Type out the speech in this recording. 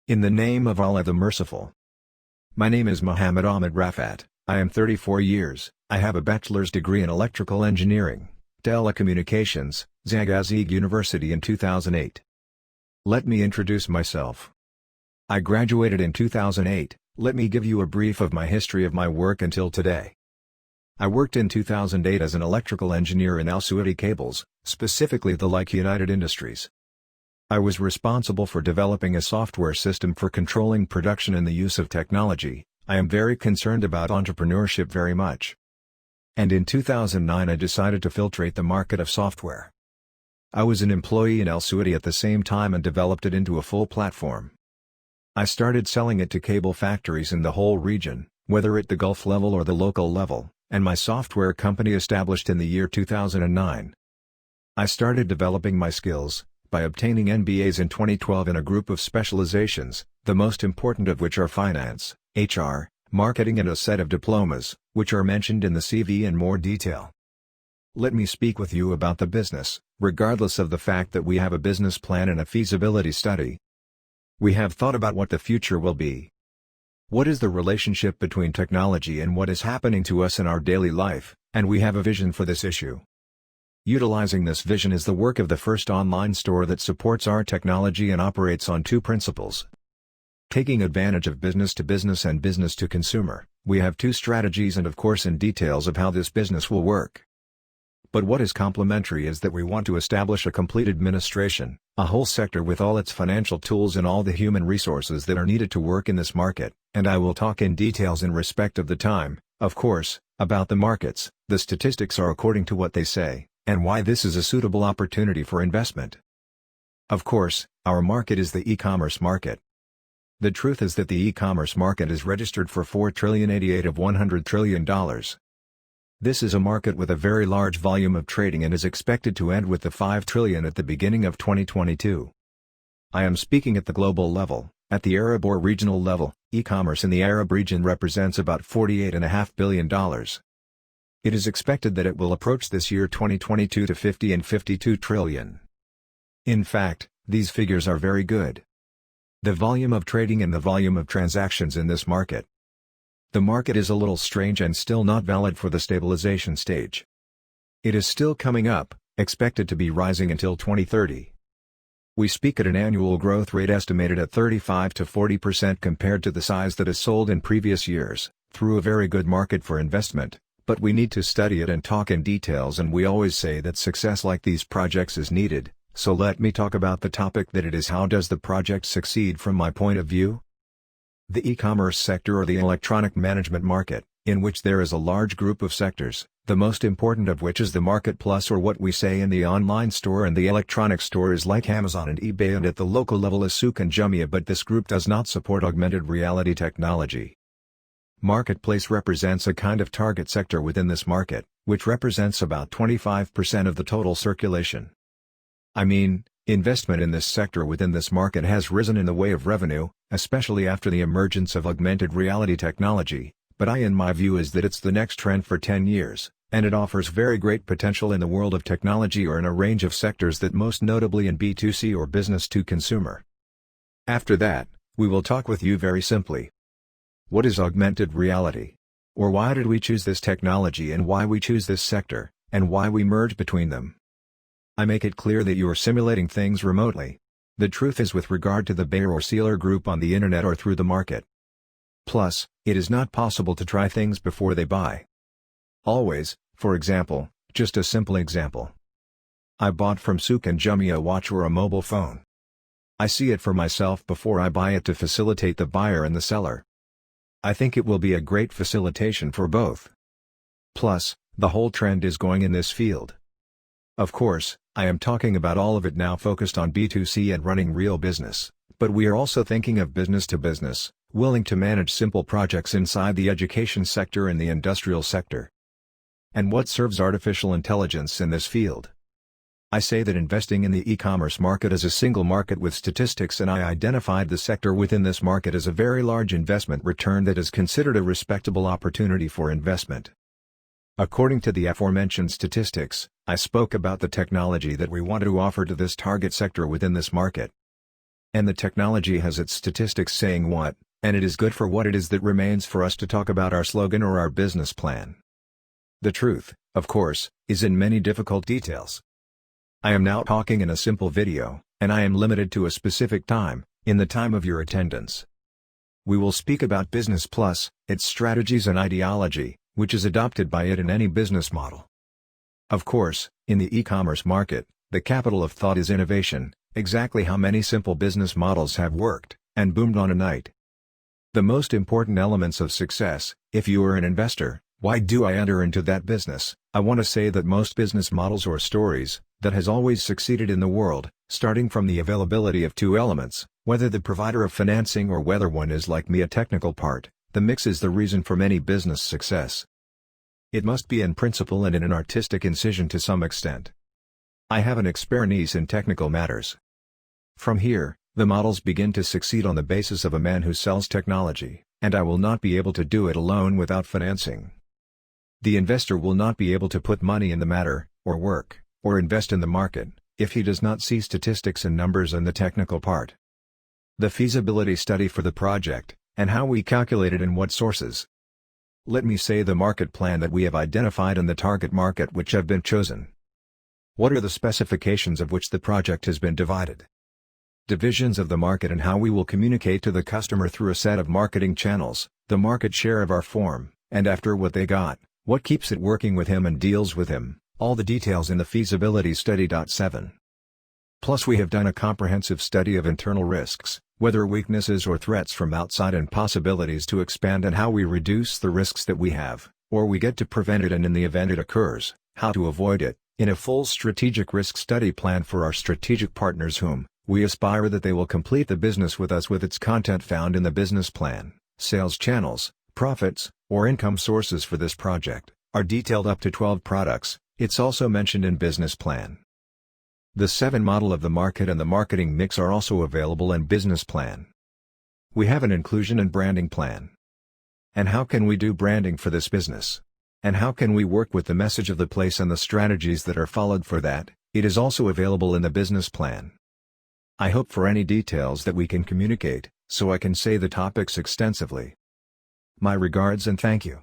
In the name of Allah the Merciful. My name is Muhammad Ahmed Rafat, I am 34 years, I have a bachelor's degree in electrical engineering, telecommunications, Zagazig University in 2008. Let me introduce myself. I graduated in 2008, let me give you a brief of my history of my work until today. I worked in 2008 as an electrical engineer in Al Saudi Cables, specifically the Like United Industries. I was responsible for developing a software system for controlling production and the use of technology. I am very concerned about entrepreneurship very much. And in 2009 I decided to filtrate the market of software. I was an employee in Al Saudi at the same time and developed it into a full platform. I started selling it to cable factories in the whole region, whether at the Gulf level or the local level, and my software company established in the year 2009. I started developing my skills by obtaining MBAs in 2012 in a group of specializations, the most important of which are finance, HR, marketing and a set of diplomas, which are mentioned in the CV in more detail. Let me speak with you about the business, regardless of the fact that we have a business plan and a feasibility study. We have thought about what the future will be. What is the relationship between technology and what is happening to us in our daily life, and we have a vision for this issue. Utilizing this vision is the work of the first online store that supports our technology and operates on two principles. Taking advantage of business to business and business to consumer, we have two strategies and of course in details of how this business will work. But what is complementary is that we want to establish a complete administration, a whole sector with all its financial tools and all the human resources that are needed to work in this market, and I will talk in details in respect of the time, of course, about the markets, the statistics are according to what they say, and why this is a suitable opportunity for investment. Of course, our market is the e-commerce market. The truth is that the e-commerce market is registered for $4,088 of $100 trillion. This is a market with a very large volume of trading and is expected to end with the $5 trillion at the beginning of 2022. I am speaking at the global level, at the Arab or regional level, e-commerce in the Arab region represents about $48.5 billion. It is expected that it will approach this year 2022 to 50 and 52 trillion. In fact, these figures are very good. The volume of trading and the volume of transactions in this market. The market is a little strange and still not valid for the stabilization stage. It is still coming up, expected to be rising until 2030. We speak at an annual growth rate estimated at 35 to 40% compared to the size that is sold in previous years, through a very good market for investment. But we need to study it and talk in details, and we always say that success like these projects is needed, so let me talk about the topic that it is. How does the project succeed from my point of view? The e-commerce sector or the electronic management market, in which there is a large group of sectors, the most important of which is the marketplace or what we say in the online store and the electronic store is like Amazon and eBay, and at the local level is Souq and Jumia, but this group does not support augmented reality technology. Marketplace represents a kind of target sector within this market, which represents about 25% of the total circulation. I mean, investment in this sector within this market has risen in the way of revenue, especially after the emergence of augmented reality technology, but in my view is that it's the next trend for 10 years, and it offers very great potential in the world of technology or in a range of sectors, that most notably in B2C or business to consumer. After that, we will talk with you very simply. What is augmented reality? Or why did we choose this technology and why we choose this sector, and why we merge between them? I make it clear that you are simulating things remotely. The truth is with regard to the buyer or seller group on the internet or through the market. Plus, it is not possible to try things before they buy. Always, for example, just a simple example. I bought from Souq and Jumia a watch or a mobile phone. I see it for myself before I buy it to facilitate the buyer and the seller. I think it will be a great facilitation for both. Plus, the whole trend is going in this field. Of course, I am talking about all of it now focused on B2C and running real business, but we are also thinking of business to business, willing to manage simple projects inside the education sector and the industrial sector. And what serves artificial intelligence in this field? I say that investing in the e-commerce market is a single market with statistics, and I identified the sector within this market as a very large investment return that is considered a respectable opportunity for investment. According to the aforementioned statistics, I spoke about the technology that we want to offer to this target sector within this market. And the technology has its statistics saying what, and it is good for what it is that remains for us to talk about our slogan or our business plan. The truth, of course, is in many difficult details. I am now talking in a simple video, and I am limited to a specific time, in the time of your attendance. We will speak about Business Plus, its strategies and ideology, which is adopted by it in any business model. Of course, in the e-commerce market, the capital of thought is innovation, exactly how many simple business models have worked, and boomed on a night. The most important elements of success, if you are an investor, why do I enter into that business? I want to say that most business models or stories, that has always succeeded in the world, starting from the availability of two elements, whether the provider of financing or whether one is like me a technical part, the mix is the reason for many business success. It must be in principle and in an artistic incision to some extent. I have an expertise in technical matters. From here, the models begin to succeed on the basis of a man who sells technology, and I will not be able to do it alone without financing. The investor will not be able to put money in the matter, or work, or invest in the market, if he does not see statistics and numbers and the technical part. The feasibility study for the project, and how we calculate it and what sources. Let me say the market plan that we have identified and the target market which have been chosen. What are the specifications of which the project has been divided? Divisions of the market and how we will communicate to the customer through a set of marketing channels, the market share of our form, and after what they got, what keeps it working with him and deals with him, all the details in the feasibility study. 7. Plus we have done a comprehensive study of internal risks, whether weaknesses or threats from outside and possibilities to expand and how we reduce the risks that we have, or we get to prevent it and in the event it occurs, how to avoid it, in a full strategic risk study plan for our strategic partners whom, we aspire that they will complete the business with us with its content found in the business plan, sales channels, profits, or income sources for this project, are detailed up to 12 products, it's also mentioned in business plan. The 7 model of the market and the marketing mix are also available in business plan. We have an inclusion and branding plan. And how can we do branding for this business? And how can we work with the message of the place and the strategies that are followed for that? It is also available in the business plan. I hope for any details that we can communicate, so I can say the topics extensively. My regards and thank you.